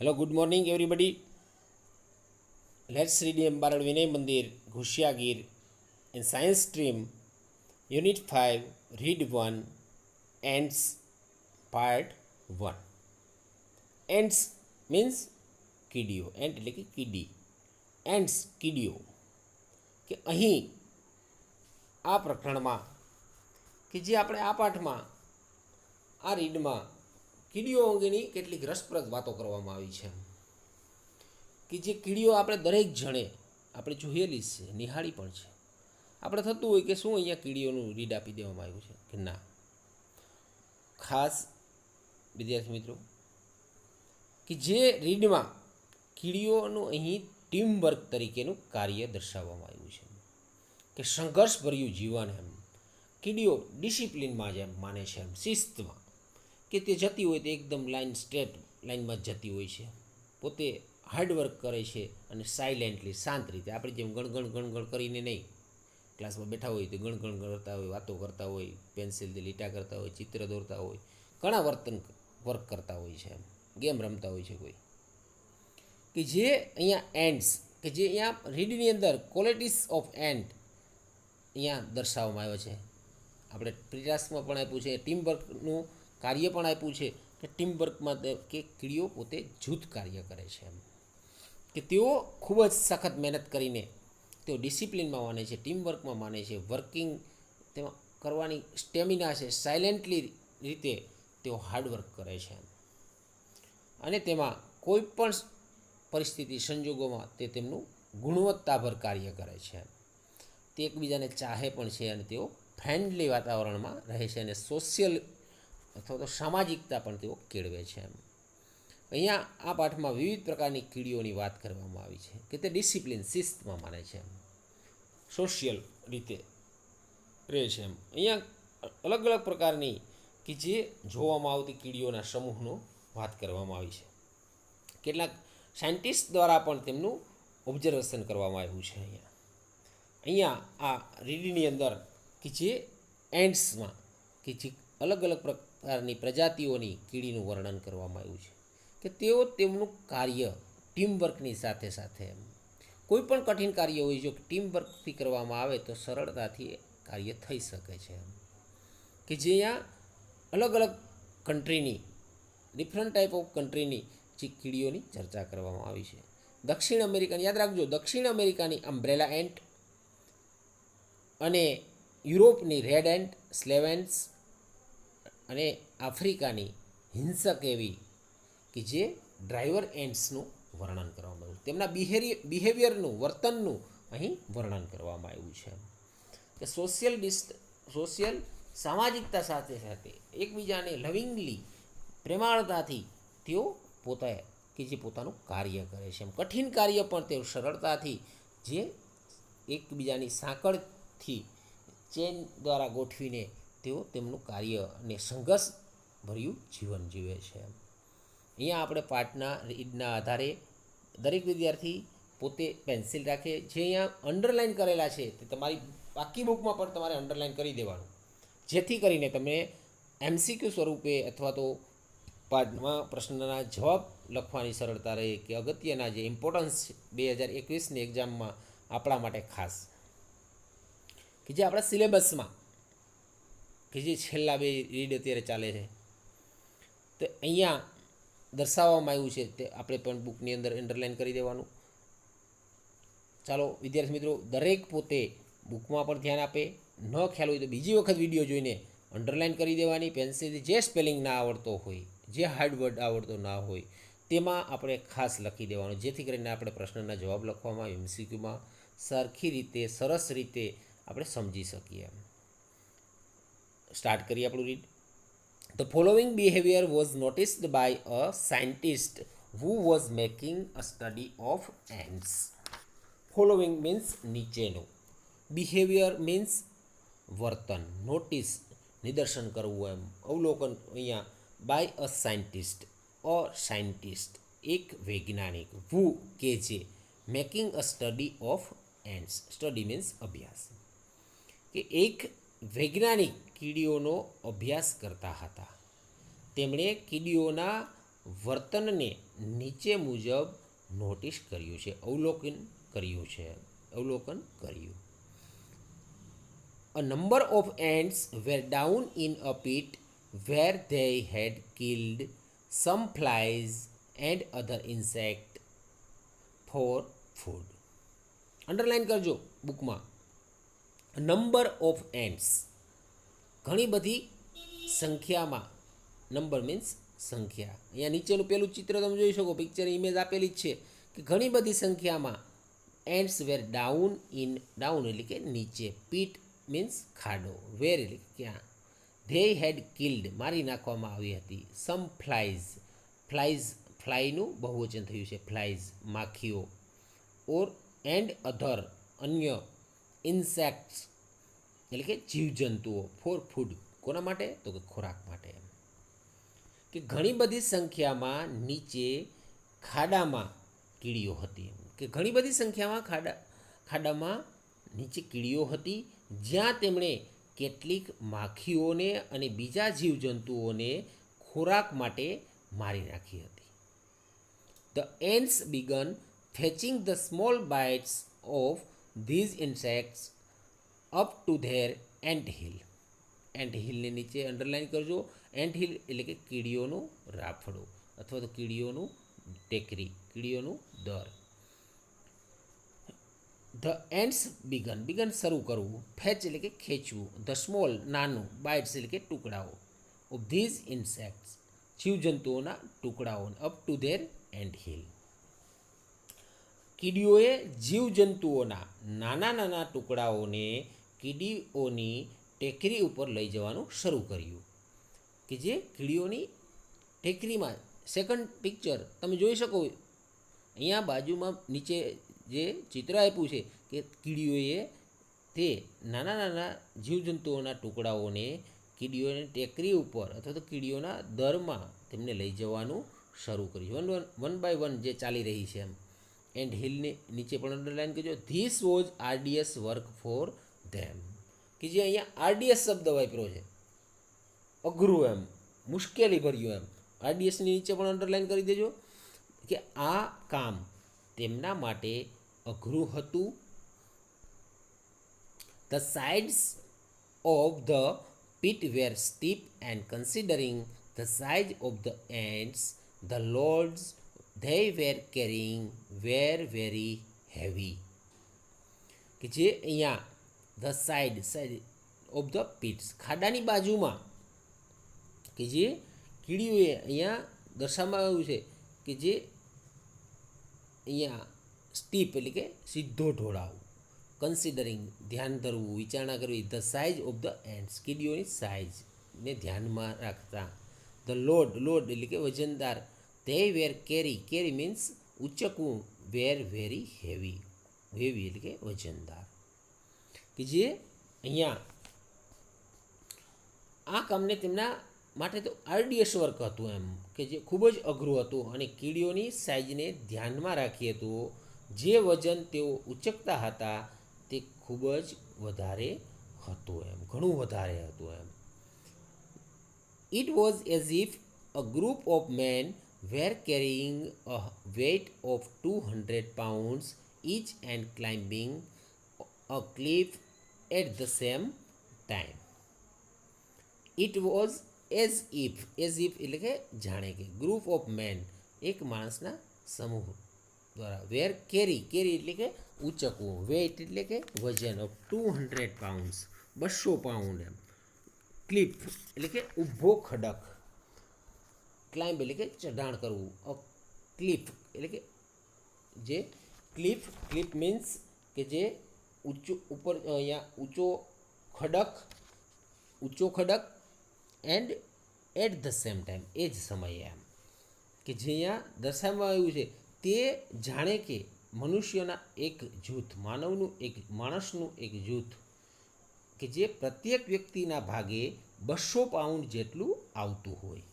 Hello, good morning, everybody. Let's read Embarrad Vinay Mandir, Ghushiyagir in Science Stream, Unit 5, Read 1, Ants, Part 1. Ants means કીડીઓ. Ant એટલે કે કીડી. Ants કીડીઓ. કે અહીં આ પ્રકરણમાં કે જે આપણે આ પાઠમાં આ રીડમાં કીડીઓ અંગેની કેટલીક રસપ્રદ વાતો કરવામાં આવી છે કે જે કીડીઓ આપણે દરેક જણે આપણે જોયેલી છે, નિહાળી પણ છે. આપણે થતું હોય કે શું અહીંયા કીડીઓનું રીડ આપી દેવામાં આવ્યું છે કે ના. ખાસ વિદ્યાર્થી મિત્રો કે જે રીડમાં કીડીઓનું અહીં ટીમ વર્ક તરીકેનું કાર્ય દર્શાવવામાં આવ્યું છે કે સંઘર્ષભર્યું જીવન એમ કીડીઓ ડિસિપ્લિનમાં જેમ માને છે, એમ શિસ્તમાં કે તે જતી હોય તો એકદમ લાઇન સ્ટ્રેટ લાઇનમાં જ જતી હોય છે. પોતે હાર્ડવર્ક કરે છે અને સાયલેન્ટલી શાંત રીતે, આપણે જેમ ગણગણ કરીને નહીં, ક્લાસમાં બેઠા હોય તો ગણગણ કરતા હોય, વાતો કરતા હોય, પેન્સિલથી લીટા કરતા હોય, ચિત્ર દોરતા હોય, ઘણા વર્ક કરતા હોય છે, એમ ગેમ રમતા હોય છે કોઈ. કે જે અહીંયા એન્ડ્સ કે જે અહીંયા રીડની અંદર ક્વોલિટીઝ ઓફ એન્ડ અહીંયા દર્શાવવામાં આવ્યો છે. આપણે પ્રિટાસ્કમાં પણ આપ્યું છે, ટીમ વર્કનું કાર્ય પણ આપ્યું છે કે ટીમ વર્કમાં કે કીડીઓ પોતે જૂથ કાર્ય કરે છે, એમ કે તેઓ ખૂબ જ સખત મહેનત કરીને તેઓ ડિસિપ્લિનમાં માને છે, ટીમવર્કમાં માને છે, વર્કિંગ તેમાં કરવાની સ્ટેમિના છે, સાયલેન્ટલી રીતે તેઓ હાર્ડવર્ક કરે છે અને તેમાં કોઈ પણ પરિસ્થિતિ સંજોગોમાં તે તેમનું ગુણવત્તાભર કાર્ય કરે છે. તે એકબીજાને ચાહે પણ છે અને તેઓ ફ્રેન્ડલી વાતાવરણમાં રહે છે અને સોશિયલ અથવા તો સામાજિકતા પણ તેઓ કેળવે છે. અહીંયા આ પાઠમાં વિવિધ પ્રકારની કીડીઓની વાત કરવામાં આવી છે કે તે ડિસિપ્લિન શિસ્તમાં માને છે, સોશિયલ રીતે રહે છે. અહીંયા અલગ અલગ પ્રકારની કે જે જોવામાં આવતી કીડીઓના સમૂહનો વાત કરવામાં આવી છે. કેટલાક સાયન્ટિસ્ટ દ્વારા પણ તેમનું ઓબ્ઝર્વેશન કરવામાં આવ્યું છે. અહીંયા આ રીડની અંદર કે જે એન્ડ્સમાં કે જે અલગ અલગ પ્રકારની પ્રજાતિઓની કીડીનું વર્ણન કરવામાં આવ્યું છે કે તેઓ તેમનું કાર્ય ટીમવર્કની સાથે સાથે કોઈ પણ કઠિન કાર્ય હોય, જો ટીમવર્કથી કરવામાં આવે તો સરળતાથી કાર્ય થઈ શકે છે. કે જે અહીંયા અલગ અલગ કન્ટ્રીની ડિફરન્ટ ટાઈપ ઓફ કન્ટ્રીની જે કીડીઓની ચર્ચા કરવામાં આવી છે. દક્ષિણ અમેરિકાની, યાદ રાખજો, દક્ષિણ અમેરિકાની અમ્બ્રેલા એન્ટ અને યુરોપની રેડ એન્ટ, સ્લેવ એન્ટ્સ અને આફ્રિકાની હિંસક એવી કે જે ડ્રાઈવર એન્ટ્સનું વર્ણન કરવામાં આવ્યું, તેમના બિહેવિયરનું, વર્તનનું અહીં વર્ણન કરવામાં આવ્યું છે કે સોશિયલ સામાજિકતા સાથે સાથે એકબીજાને લવિંગલી પ્રેમાળતાથી તેઓ પોતે કે જે પોતાનું કાર્ય કરે છે, એમ કઠિન કાર્ય પણ તેઓ સરળતાથી જે એકબીજાની સાંકળથી ચેન દ્વારા ગોઠવીને તેઓ તેમનું કાર્ય અને સંઘર્ષભર્યું જીવન જીવે છે. અહીંયા આપણે પાઠના રીડના આધારે દરેક વિદ્યાર્થી પોતે પેન્સિલ રાખે, જે અહીંયા અંડરલાઇન કરેલા છે તે તમારી બાકી બુકમાં પણ તમારે અંડરલાઇન કરી દેવાનું, જેથી કરીને તમે MCQ સ્વરૂપે અથવા તો પાઠમાં પ્રશ્નના જવાબ લખવાની સરળતા રહે કે અગત્યના જે ઇમ્પોર્ટન્સ 2021ની એક્ઝામમાં આપણા માટે ખાસ કે જે આપણા સિલેબસમાં કે જે છેલ્લા 2 રીડ અત્યારે ચાલે છે તો અહીંયા દર્શાવવામાં આવ્યું છે તે આપણે પણ બુકની અંદર અંડરલાઇન કરી દેવાનું. ચાલો વિદ્યાર્થી મિત્રો, દરેક પોતે બુકમાં પણ ધ્યાન આપે, ન ખ્યાલ હોય તો બીજી વખત વિડીયો જોઈને અંડરલાઇન કરી દેવાની. પેન્સિલથી જે સ્પેલિંગ ના આવડતો હોય, જે હાર્ડ વર્ડ આવડતો ના હોય તેમાં આપણે ખાસ લખી દેવાનું, જેથી કરીને આપણે પ્રશ્નના જવાબ લખવામાં MCQમાં સરખી રીતે, સરસ રીતે આપણે સમજી શકીએ. સ્ટાર્ટ કરીએ આપણું read. The following behavior was noticed by a scientist who was making a study of ants. Following means નીચેનું, behavior means વર્તન, notice નિદર્શન કરવું, એમ અવલોકન. અહીંયા by a scientist or scientist એક વૈજ્ઞાનિક, who કે જે making a study of ants, study means અભ્યાસ, કે એક વૈજ્ઞાનિક કીડીઓનો અભ્યાસ કરતા હતા. તેમણે કીડીઓના વર્તનને નીચે મુજબ નોટિસ કર્યું છે, અવલોકન કર્યું. A number of ants were down in a pit where they had killed some flies and other insects for food. Underline કરજો બુકમાં. નંબર ઓફ એન્ટ્સ, ઘણી બધી સંખ્યામાં. નંબર મીન્સ સંખ્યા. અહીંયા નીચેનું પેલું ચિત્ર તમે જોઈ શકો, પિક્ચર ઇમેજ આપેલી જ છે કે ઘણી બધી સંખ્યામાં એન્ટ્સ વેર ડાઉન એટલે કે નીચે, પીટ મીન્સ ખાડો, વેર એટલે ક્યાં, ધે હેડ કિલ્ડ મારી નાખવામાં આવી હતી, સમ ફ્લાયનું બહુવચન થયું છે, ફ્લાઇઝ માખીઓ, ઓર એન્ડ અધર અન્ય, ઇન્સેક્ટ્સ એટલે કે જીવજંતુઓ, ફોર ફૂડ કોના માટે, તો કે ખોરાક માટે. એમ કે ઘણી બધી સંખ્યામાં નીચે ખાડામાં કીડીઓ હતી. કે ઘણી બધી સંખ્યામાં ખાડામાં નીચે કીડીઓ હતી, જ્યાં તેમણે કેટલીક માખીઓને અને બીજા જીવજંતુઓને ખોરાક માટે મારી નાખી હતી. The ants began fetching the small bites of these insects up to their ant hill. Ant હિલને નીચે અંડરલાઇન કરજો. એન્ટ હિલ એટલે કે કીડીઓનું રાફડું અથવા તો કીડીઓનું ટેકરી, કીડીઓનું દર. ધ એન્ટ્સ બિગન શરૂ કરવું, ફેચ એટલે કે ખેંચવું, ધ સ્મોલ નાનું, બાઇટ્સ એટલે કે ટુકડાઓ, ઓફ ધીઝ ઇન્સેક્ટ્સ જીવજંતુઓના ટુકડાઓ, up to their ant hill. કીડીઓએ જીવજંતુઓના નાના ટુકડાઓને કીડીઓની ટેકરી ઉપર લઈ જવાનું શરૂ કર્યું. કે જે કીડીઓની ટેકરીમાં, સેકન્ડ પિક્ચર તમે જોઈ શકો અહીંયા બાજુમાં નીચે જે ચિત્ર આપ્યું છે કે કીડીઓએ તે નાના જીવજંતુઓના ટુકડાઓને કીડીઓની ટેકરી ઉપર અથવા તો કીડીઓના દરમાં તેમને લઈ જવાનું શરૂ કર્યું. વન બાય વન જે ચાલી રહી છે એમ. એન્ડ હિલને નીચે પણ અંડરલાઇન કરજો. This was RDS work for them. કે જે અહીંયા આરડીએસ શબ્દ વાપર્યો છે, અઘરું એમ, મુશ્કેલી ભર્યું એમ. આરડીએસની નીચે પણ અંડરલાઇન કરી દેજો કે આ કામ તેમના માટે અઘરું હતું. The sides of the pit were steep and considering the size of the ants, the loads they were carrying were very heavy. કે જે અહીંયા the side of the pits, ખાડાની બાજુમાં, કે જે કીડીઓએ અહીંયા દર્શાવવામાં આવ્યું છે કે જે અહીંયા સ્ટીપ એટલે કે સીધો ઢોળાવ, કન્સિડરિંગ ધ્યાન ધરવું, વિચારણા કરવી, the size of the ants કીડીઓની સાઇઝને ધ્યાનમાં રાખતા, ધ લોડ એટલે કે વજનદાર, તે વેર કેરી મીન્સ ઉચકવું, વેર વેરી હેવી એટલે કે વજનદાર. કે જે અહીંયા આ કામને તેમના માટે તો આરડીએસ વર્ક હતું એમ, કે જે ખૂબ જ અઘરું હતું અને કીડીઓની સાઇઝને ધ્યાનમાં રાખીએ તો જે વજન તેઓ ઉચકતા હતા તે ખૂબ જ વધારે હતું એમ, ઘણું વધારે હતું એમ. It was as if a group of men were carrying a weight of 200 pounds each and climbing a cliff at the same time. It was as if એટલે કે જાણે કે, ગ્રુપ ઓફ મેન એક માણસના સમૂહ દ્વારા, વેર કેરી એટલે કે ઉચકવું, વેઇટ એટલે કે વજન, ઓફ 200 pounds 200 પાઉન્ડ એમ, ક્લિફ એટલે કે ઊભો ખડક, ક્લાઇમ્બ એટલે કે ચઢાણ કરવું, અ ક્લિફ એટલે કે જે ક્લિફ મીન્સ કે જે ઊંચું ઉપર અહીંયા ઊંચો ખડક and at the same time એ જ સમયે એમ. કે જે અહીંયા દર્શાવવામાં આવ્યું છે તે જાણે કે મનુષ્યોના એક જૂથ, માણસનું એક જૂથ, કે જે પ્રત્યેક વ્યક્તિના ભાગે 200 પાઉન્ડ જેટલું આવતું હોય.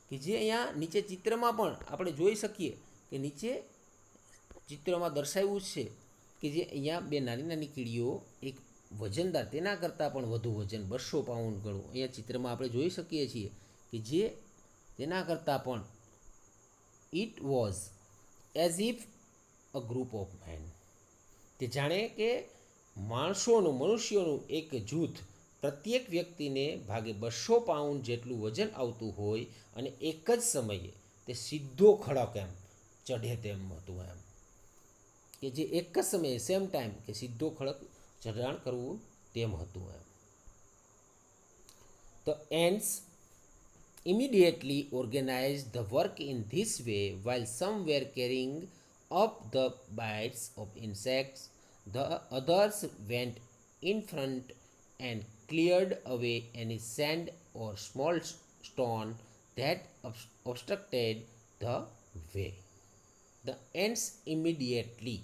કે જે અહીંયા નીચે ચિત્રમાં પણ આપણે જોઈ શકીએ કે નીચે ચિત્રમાં દર્શાવ્યું છે કે જે અહીંયા બે નાની કીડીઓ એક વજનદાર, તેના કરતાં પણ વધુ વજન 200 પાઉન્ડ ગણું અહીંયા ચિત્રમાં આપણે જોઈ શકીએ છીએ કે જે તેના કરતાં પણ it was as if a group of men, તે જાણે કે મનુષ્યોનું એક જૂથ પ્રત્યેક વ્યક્તિને ભાગે 200 પાઉન્ડ જેટલું વજન આવતું હોય અને એક જ સમયે તે સીધો ખડક એમ ચઢે તેમ હતું એમ, કે જે એક જ સમયે સેમ ટાઈમ કે સીધો ખડક ચઢાણ કરવું તેમ હતું એમ. The ants immediately organized the work in this way. While some were carrying up the bites of insects, the others went in front and cleared away any sand or small stone that obstructed the way. The ants immediately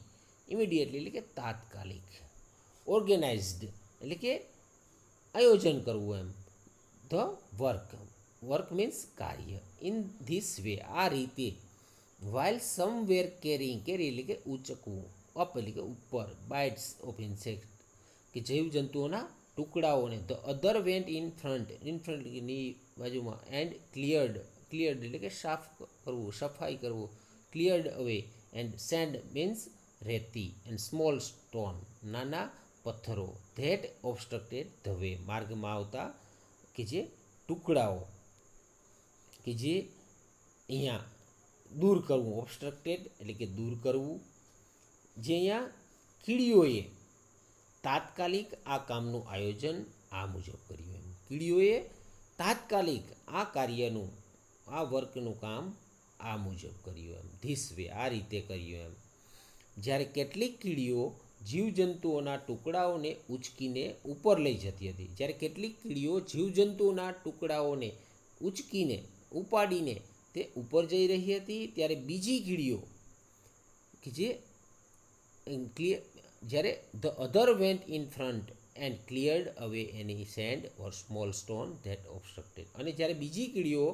એટલે કે તાત્કાલિક, organised એટલે કે આયોજન કરવું એમ, the work means કાર્ય, in this way આ રીતે, વાઇલ સમ વેર કેરી એટલે કે ઉચકવું, અપ એટલે કે ઉપર, બાઇટ્સ ઓફ ઇન્સેક્ટ કે જીવજંતુઓના ટુકડાઓને, the other went in front ની બાજુમાં, એન્ડ ક્લિયર્ડ એટલે કે સાફ કરવું, સફાઈ કરવું, ક્લિયર્ડ અવે, એન્ડ સેન્ડ મીન્સ રેતી, એન્ડ સ્મોલ સ્ટોન નાના પથ્થરો, ધેટ ઓબસ્ટ્રક્ટેડ ધ વે માર્ગમાં આવતા કે જે ટુકડાઓ કે જે અહીંયા દૂર કરવું, ઓબસ્ટ્રક્ટેડ એટલે કે દૂર કરવું, જે અહીંયા કીડીઓએ તાત્કાલિક આ કામનું આયોજન આ મુજબ કર્યું એમ, કીડીઓએ તાત્કાલિક આ કાર્યનું આ વર્કનું કામ આ મુજબ કર્યું એમ, ધીસ વે આ રીતે કર્યું એમ. જ્યારે કેટલીક કીડીઓ જીવજંતુઓના ટુકડાઓને ઉચકીને ઉપર લઈ જતી હતી, જ્યારે કેટલીક કીડીઓ જીવજંતુઓના ટુકડાઓને ઉચકીને ઉપાડીને તે ઉપર જઈ રહી હતી, ત્યારે બીજી કીડીઓ કે જે જ્યારે the other went in front and cleared away any sand or small stone that obstructed, અને જ્યારે બીજી કીડીઓ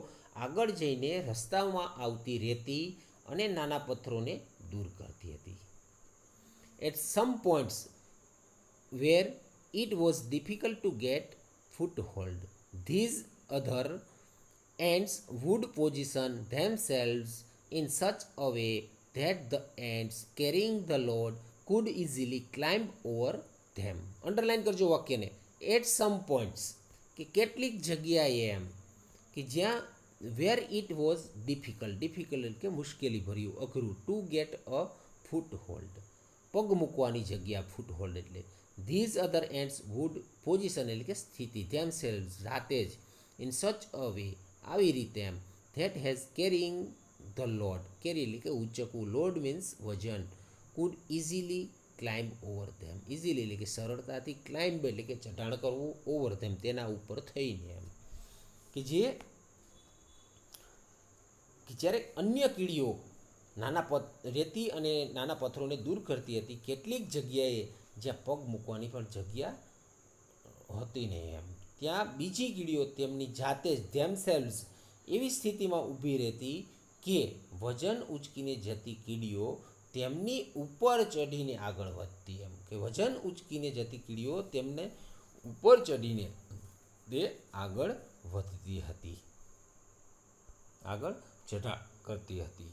આગળ જઈને રસ્તામાં આવતી રેતી અને નાના પથ્થરોને દૂર કરતી હતી. At some points where it was difficult to get foothold, these other ants would position themselves in such a way that the ants carrying the load could easily climb over them. Underline કરજો વાક્યને. At sum points કે કેટલીક જગ્યાએ એમ કે જ્યાં where it was difficult એટલે કે મુશ્કેલી ભર્યું, અઘરું, to get a foot hold પગ મૂકવાની જગ્યા, ફૂટ હોલ્ડ એટલે, these other ants would position એટલે કે સ્થિતિ, ધેમ સેલ્સ જાતે જ, ઇન સચ અ વે આવી રીતે એમ, that has carrying the load એટલે કે ઉચકવું, લોડ મીન્સ વજન, could easily climb over them એટલે કે સરળતાથી, ક્લાઇમ્બ એટલે કે ચઢાણ કરવું, ઓવર ધેમ તેના ઉપર થઈને એમ, કે જ્યારે અન્ય કીડીઓ રેતી અને નાના પથ્થરોને દૂર કરતી હતી, કેટલીક જગ્યાએ જ્યાં પગ મૂકવાની પણ જગ્યા હતી નહીં એમ, ત્યાં બીજી કીડીઓ તેમની જાતે જ ધેમસેલ્વ્સ એવી સ્થિતિમાં ઊભી રહેતી કે વજન ઉચકીને જતી કીડીઓ તેમની ઉપર ચઢીને આગળ વધતી એમ, કે વજન ઉચકીને જતી કીડીઓ તેમને ઉપર ચઢીને તે આગળ વધતી હતી, આગળ ચઢાણ કરતી હતી.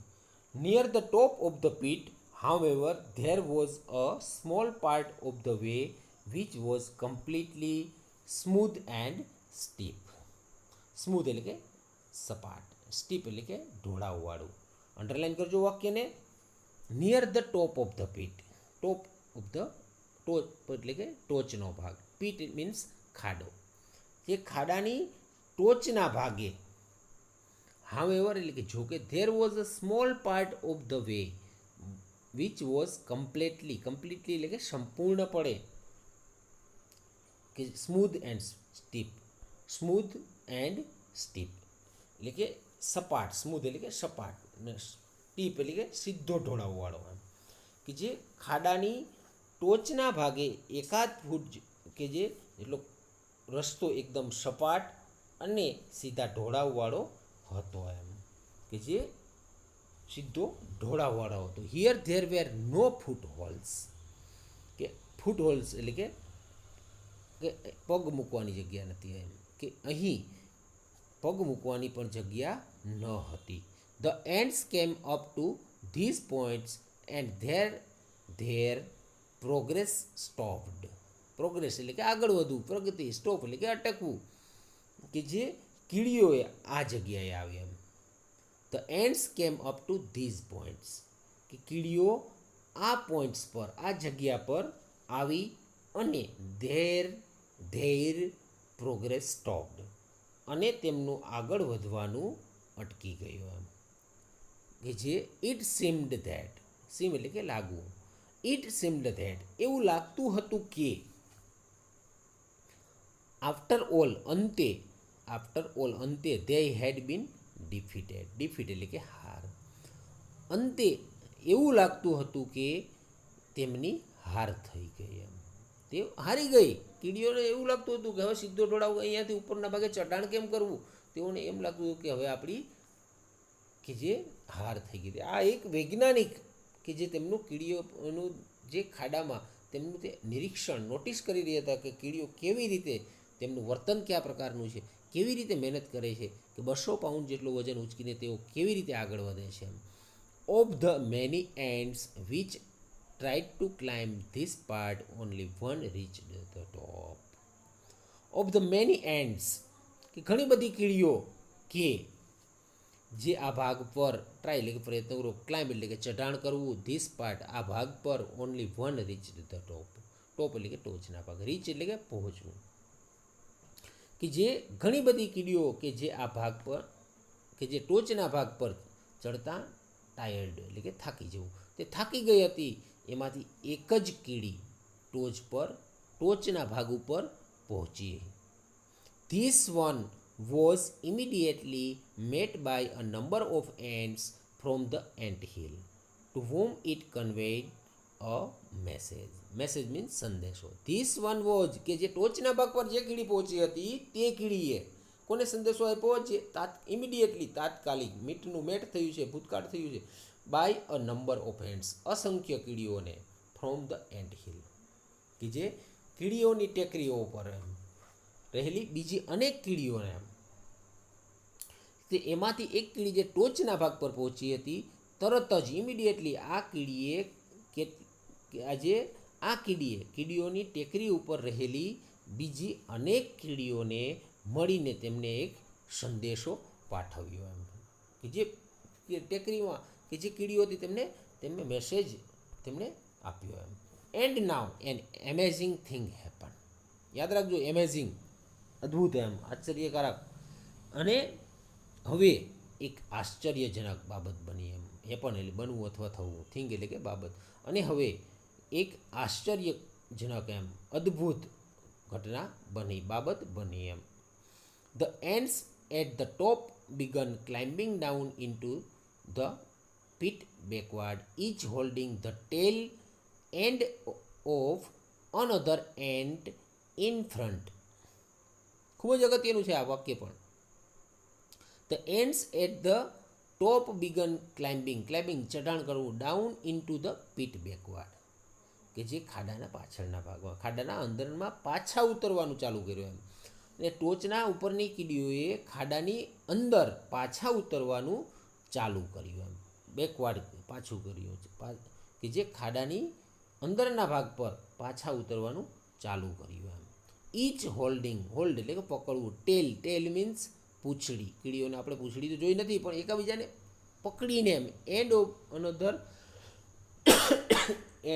Near the top of the pit, however, there was a small part of the way which was completely smooth and steep. Smooth એટલે કે સપાટ, સ્ટીપ એટલે કે ઢોળાવવાળું. અંડરલાઇન કરજો વાક્યને. Near the top of the pit, top of the ટોચ એટલે કે ટોચનો ભાગ, પીટ મીન્સ ખાડો, જે ખાડાની ટોચના ભાગે, હાવેવર એટલે કે જોકે, there was a small part of the way which was completely એટલે કે સંપૂર્ણપણે, કે સ્મૂથ એન્ડ સ્ટીપ એટલે કે સપાટ, સ્મૂથ એટલે કે સપાટ, સ્ટીપ એટલે કે સીધો ઢોળાવવાળો એમ, કે જે ખાડાની ટોચના ભાગે એકાદ ફૂટ કે જે એટલો રસ્તો એકદમ સપાટ અને સીધા ઢોળાવવાળો હતો એમ, કે જે સીધો ઢોળાવવાળો હતો. Here there were no foot holes, કે ફૂટ હોલ્સ એટલે કે પગ મૂકવાની જગ્યા નથી એમ, કે અહીં પગ મૂકવાની પણ જગ્યા ન હતી. The ants came up two this points and there progress stopped. Progress એટલે કે આગળ વધવું, પ્રગતિ, સ્ટોપ એટલે કે અટકવું, કે જે કીડીઓએ આ જગ્યાએ આવી એમ. The ants came up to these points, કે કીડીઓ આ પોઈન્ટ્સ પર, આ જગ્યા પર આવી અને ધેર પ્રોગ્રેસ સ્ટોપ્ડ, અને તેમનું આગળ વધવાનું અટકી ગયું એમ. કે જે ઇટ સીમ્ડ ધેટ, સીમ એટલે કે લાગવું, ઇટ સીમ્ડ ધેટ એવું લાગતું હતું કે આફ્ટર ઓલ અંતે they had been defeated. Defeat એટલે કે હાર. અંતે એવું લાગતું હતું કે તેમની હાર થઈ ગઈ એમ. તે હારી ગઈ. કીડીઓને એવું લાગતું હતું કે હવે સીધો ઢોળાવું, અહીંયાથી ઉપરના ભાગે ચઢાણ કેમ કરવું. તેઓને એમ લાગતું હતું કે હવે આપણી કે જે હાર થઈ ગઈ. આ એક વૈજ્ઞાનિક કે જે તેમનું કીડીઓનું જે ખાડામાં તેમનું તે નિરીક્ષણ નોટિસ કરી રહ્યા હતા કે કીડીઓ કેવી રીતે, તેમનું વર્તન કયા પ્રકારનું છે, કેવી રીતે મહેનત કરે છે, કે 200 પાઉન્ડ જેટલું વજન ઉંચકીને તેઓ કેવી રીતે આગળ વધે છે. Of the many ants which tried to climb this part only one reached the top. Of the many ants, કે ઘણી બધી કીડીઓ કે જે આ ભાગ પર ટ્રાય એટલે કે પ્રયત્ન કરો, ક્લાઇમ્બ એટલે કે ચઢાણ કરવું, ધીસ પાર્ટ આ ભાગ પર, only one reached the top. Top એટલે કે ટોચના ભાગ, રીચ એટલે કે પહોંચવું. કે જે ઘણી બધી કીડીઓ કે જે આ ભાગ પર, કે જે ટોચના ભાગ પર ચડતા ટાયર્ડ એટલે કે થાકી જવું, તે થાકી ગઈ હતી. એમાંથી એક જ કીડી ટોચના ભાગ ઉપર પહોંચી. This one was immediately met by a number of ants from the ant hill to whom it conveyed a message. Message means સંદેશો. ધીસ વન વોઝ, કે જે ટોચના ભાગ પર જે કીડી પહોંચી હતી તે કીડીએ કોને સંદેશો આપ્યો? જે ઇમિડિયેટલી તાત્કાલિક, મેટ થયું છે, ભૂતકાળ થયું છે, by a number of ants અસંખ્ય કીડીઓને, ફ્રોમ ધ એન્ટ હિલ કે જે કીડીઓની ટેકરીઓ પર રહેલી બીજી અનેક કીડીઓને એમ. તે એમાંથી એક કીડી જે ટોચના ભાગ પર પહોંચી હતી, તરત જ ઇમિડિયેટલી આ કીડીઓની ટેકરી ઉપર રહેલી બીજી અનેક કીડીઓને મળીને તેમને એક સંદેશો પાઠવ્યો એમ. કે જે ટેકરીમાં કે જે કીડીઓ હતી તેમને મેસેજ તેમને આપ્યો એમ. And now an amazing thing happen. યાદ રાખજો, એમેઝિંગ અદ્ભુત એમ, આશ્ચર્યકારક. અને હવે એક આશ્ચર્યજનક બાબત બની એમ. હેપન એટલે બનવું અથવા થવું, થિંગ એટલે કે બાબત. અને હવે એક આશ્ચર્યજનક એમ અદ્ભુત ઘટના બની, બાબત બની એમ. The ants at the top began climbing down into the pit backward, each holding the tail end of another ant in front. ખૂબ જ અગત્યનું છે આ વાક્ય પણ. The ants at the top began climbing ચઢાણ કરવું, down into the pit backward કે જે ખાડાના પાછળના ભાગમાં, ખાડાના અંદરમાં પાછા ઉતરવાનું ચાલુ કર્યું એમ. અને ટોચના ઉપરની કીડીઓએ ખાડાની અંદર પાછા ઉતરવાનું ચાલુ કર્યું એમ. બેકવર્ડ પાછું કર્યું કે જે ખાડાની અંદરના ભાગ પર પાછા ઉતરવાનું ચાલુ કર્યું એમ. ઈચ હોલ્ડ એટલે કે પકડવું, ટેલ મીન્સ પૂંછડી. કીડીઓને આપણે પૂંછડી તો જોઈ નથી, પણ એકબીજાને પકડીને એમ. Ant of another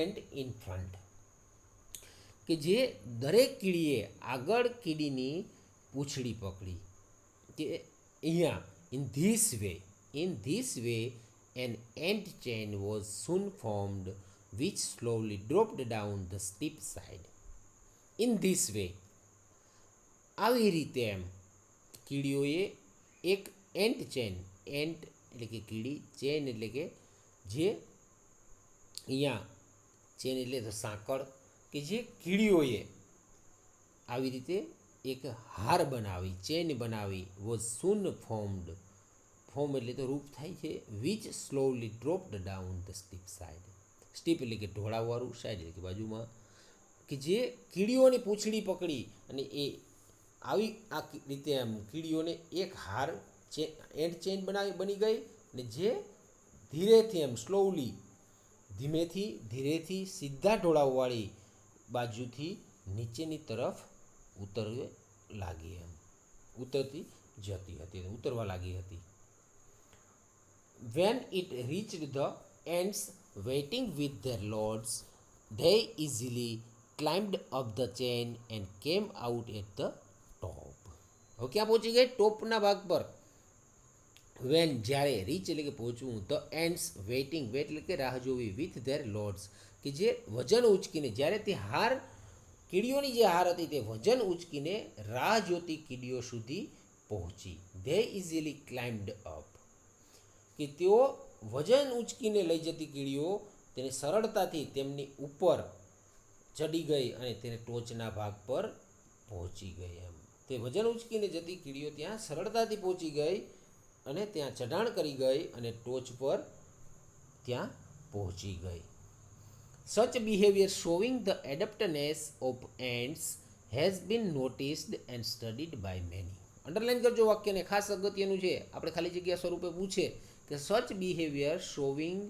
ant in front, કે જે દરેક કીડીએ આગળ કીડીની પૂંછડી પકડી. કે અહીંયા in this way an ant chain was soon formed which slowly dropped down the steep side. In this way, આવી રીતે એમ કીડીઓએ એક એન્ટ એટલે કે કીડી, ચેન એટલે કે જે અહીંયા ચેન એટલે તો સાંકળ, કે જે કીડીઓએ આવી રીતે એક હાર બનાવી, ચેન બનાવી. વોઝ સૂન ફોર્મ એટલે તો રૂપ થાય છે. Which slowly dropped down the steep side. Steep એટલે કે ઢોળાવવાળું, સાઈડ એટલે કે બાજુમાં. કે જે કીડીઓની પૂંછડી પકડી અને એ આવી આ રીતે એમ કીડીઓને એક હાર એન્ડ ચેન બની ગઈ, ને જે ધીરેથી એમ સ્લોલી ધીમેથી ધીરેથી સીધા ઢોળાવવાળી બાજુથી નીચેની તરફ ઉતરવા લાગી એમ ઉતરતી જતી હતી ઉતરવા લાગી હતી. When it reached the ants waiting with their loads, they easily climbed up the chain and came out at the top. હવે ક્યાં પહોંચી ગઈ? ટોપના ભાગ પર. વેન જ્યારે રીચ એટલે કે પહોંચવું, ધ એન્ડ્સ વેઇટિંગ વેટ એટલે કે રાહ જોવી વિથ ધેર લોડ્સ કે જે વજન ઉચકીને જ્યારે તે હાર કીડીઓની જે હાર હતી તે વજન ઉચકીને રાહ જોતી કીડીઓ સુધી પહોંચી. ધે ઇઝીલી ક્લાઇમ્ડ અપ કે તેઓ વજન ઉચકીને લઈ જતી કીડીઓ તેને સરળતાથી તેમની ઉપર ચડી ગઈ અને તેને ટોચના ભાગ પર પહોંચી ગઈ એમ. તે વજન ઉચકીને જતી કીડીઓ ત્યાં સરળતાથી પહોંચી ગઈ અને ત્યાં ચઢાણ કરી ગઈ અને ટોચ પર ત્યાં પહોંચી ગઈ. Such behaviour showing the adeptness of ants has been noticed and studied by many. Underline કરજો વાક્યને, ખાસ અગત્યનું છે. આપણે ખાલી જગ્યા સ્વરૂપે પૂછે કે સચ બિહેવિયર શોવિંગ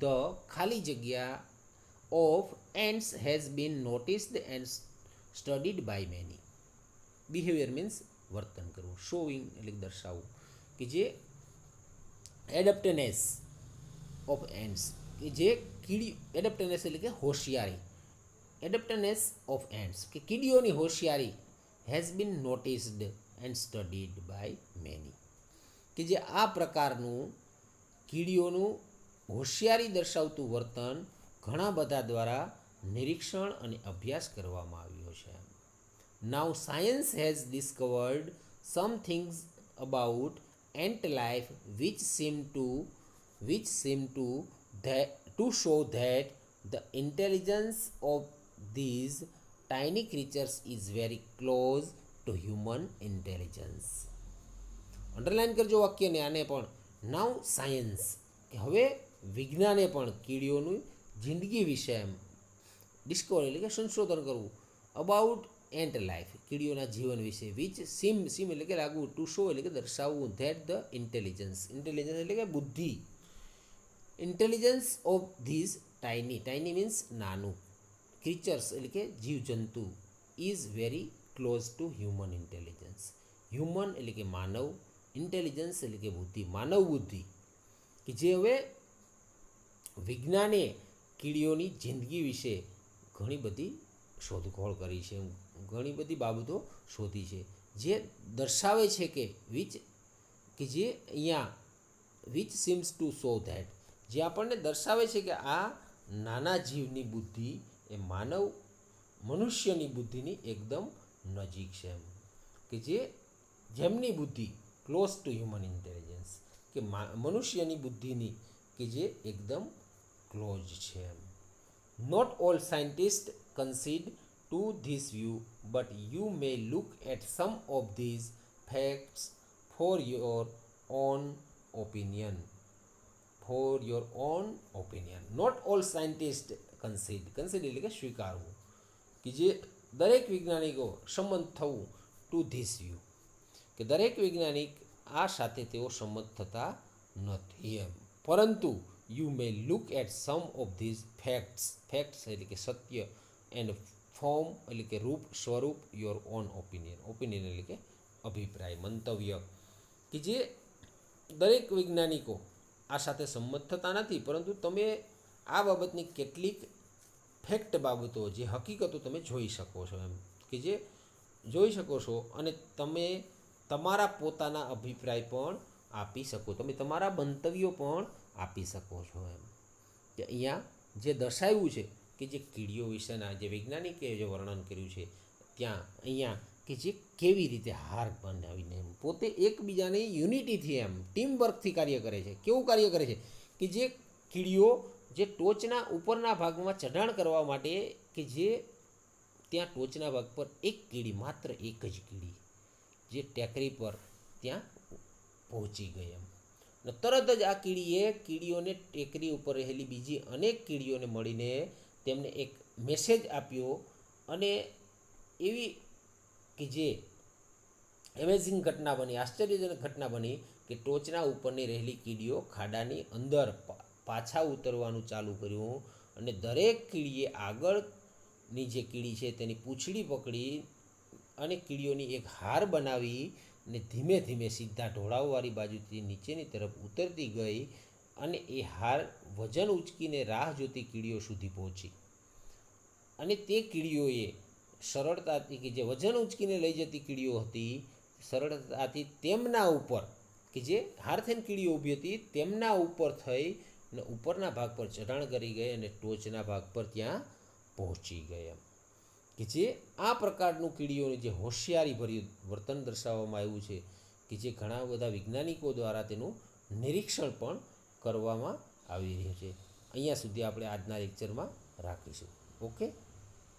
ધ ખાલી જગ્યા of ants has been noticed and studied by many. Behaviour means વર્તન કરવું, શોવિંગ એટલે દર્શાવવું કે જે એડપ્ટનેસ ઓફ એન્ડ્સ કે જે કીડી એડપ્ટનેસ એટલે કે હોશિયારી, એડપ્ટનેસ ઓફ એન્ડ્સ કે કીડીઓની હોશિયારી has been noticed and studied by many કે જે આ પ્રકારનું કીડીઓનું હોશિયારી દર્શાવતું વર્તન ઘણા બધા દ્વારા નિરીક્ષણ અને અભ્યાસ કરવામાં આવ્યો છે. Now science has discovered some things about ant life which seem to show that the intelligence of these tiny creatures is very close to human intelligence. Underline કરજો વાક્યને આને પણ. નાવ સાયન્સ કે હવે વિજ્ઞાને પણ કીડીઓની જિંદગી વિશે એમ ડિસ્કવર એટલે કે સંશોધન કરવું અબાઉટ એન્ટ લાઈફ કીડીઓના જીવન વિશે વિચ સીમ એટલે કે લાગવું, ટુ શો એટલે કે દર્શાવવું, ધેટ ધ ઇન્ટેલિજન્સ એટલે કે બુદ્ધિ, intelligence of these tiny means નાનું, ક્રીચર્સ એટલે કે જીવજંતુ, is very close to human intelligence. Human એટલે કે માનવ, ઇન્ટેલિજન્સ એટલે કે બુદ્ધિ, માનવ બુદ્ધિ કે જે હવે વિજ્ઞાને કીડીઓની જિંદગી વિશે ઘણી બધી શોધખોળ કરી છે, ઘણી બધી બાબતો શોધી છે જે દર્શાવે છે કે જે અહીંયા which seems two so that જે આપણને દર્શાવે છે કે આ નાના જીવની બુદ્ધિ એ મનુષ્યની બુદ્ધિની એકદમ નજીક છે એમ કે જેમની બુદ્ધિ ક્લોઝ ટુ હ્યુમન ઇન્ટેલિજન્સ કે મનુષ્યની બુદ્ધિની કે જે એકદમ ક્લોઝ છે એમ. Not all scientist concede to this view, but you may look at some of these facts for your own opinion. Not all scientists concede એટલે કે સ્વીકારવું કે જે દરેક વૈજ્ઞાનિકો સંમત થવું ટુ ધીસ વ્યૂ કે દરેક વૈજ્ઞાનિક આ સાથે તેઓ સંમત થતા નથી એમ. પરંતુ you may look at some of these facts એટલે કે સત્ય એન્ડ ફોર્મ એટલે કે રૂપ સ્વરૂપ યોર ઓન ઓપિનિયન એટલે કે અભિપ્રાય મંતવ્ય કે જે દરેક વૈજ્ઞાનિકો આ સાથે સંમત થતા નથી, પરંતુ તમે આ બાબતની કેટલીક ફેક્ટ બાબતો જે હકીકતો તમે જોઈ શકો છો એમ કે જે જોઈ શકો છો અને તમે તમારા પોતાના અભિપ્રાય પણ આપી શકો, તમે તમારા મંતવ્યો પણ આપી શકો છો એમ. કે અહીંયા જે દર્શાવ્યું છે કે જે કીડીઓ વિશેના જે વૈજ્ઞાનિકે જે વર્ણન કર્યું છે ત્યાં અહીંયા કે જે કેવી રીતે હાર બનાવીને એમ પોતે એકબીજાને યુનિટીથી એમ ટીમ વર્કથી કાર્ય કરે છે. કેવું કાર્ય કરે છે કે જે કીડીઓ જે ટોચના ઉપરના ભાગમાં ચઢાણ કરવા માટે કે જે ત્યાં ટોચના ભાગ પર એક કીડી, માત્ર એક જ કીડી જે ટેકરી પર ત્યાં પહોંચી ગઈ એમ. તરત જ આ કીડીઓને ટેકરી ઉપર રહેલી બીજી અનેક કીડીઓને મળીને તેમને એક મેસેજ આપ્યો અને એવી કે જે એમેઝિંગ ઘટના બની, આશ્ચર્યજનક ઘટના બની કે ટોચના ઉપરની રહેલી કીડીઓ ખાડાની અંદર પાછા ઉતરવાનું ચાલુ કર્યું અને દરેક કીડીએ આગળની જે કીડી છે તેની પૂંછડી પકડી અને કીડીઓની એક હાર બનાવી ને ધીમે ધીમે સીધા ઢોળાવવાળી બાજુથી નીચેની તરફ ઉતરતી ગઈ અને એ હાર વજન ઉંચકીને રાહ જોતી કીડીઓ સુધી પહોંચી અને તે કીડીઓએ સરળતાથી કે જે વજન ઉંચકીને લઈ જતી કીડીઓ હતી સરળતાથી તેમના ઉપર કે જે હાર થઈને કીડીઓ ઊભી હતી તેમના ઉપર થઈ અને ઉપરના ભાગ પર ચઢાણ કરી ગઈ અને ટોચના ભાગ પર ત્યાં પહોંચી ગઈ એમ કે જે આ પ્રકારનું કીડીઓનું જે હોશિયારીભર્યું વર્તન દર્શાવવામાં આવ્યું છે કે જે ઘણા બધા વૈજ્ઞાનિકો દ્વારા તેનું નિરીક્ષણ પણ કરવામાં આવી રહ્યું છે. અહીંયા સુધી આપણે આજના લેક્ચરમાં રાખીશું. ઓકે,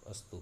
અસ્તુ.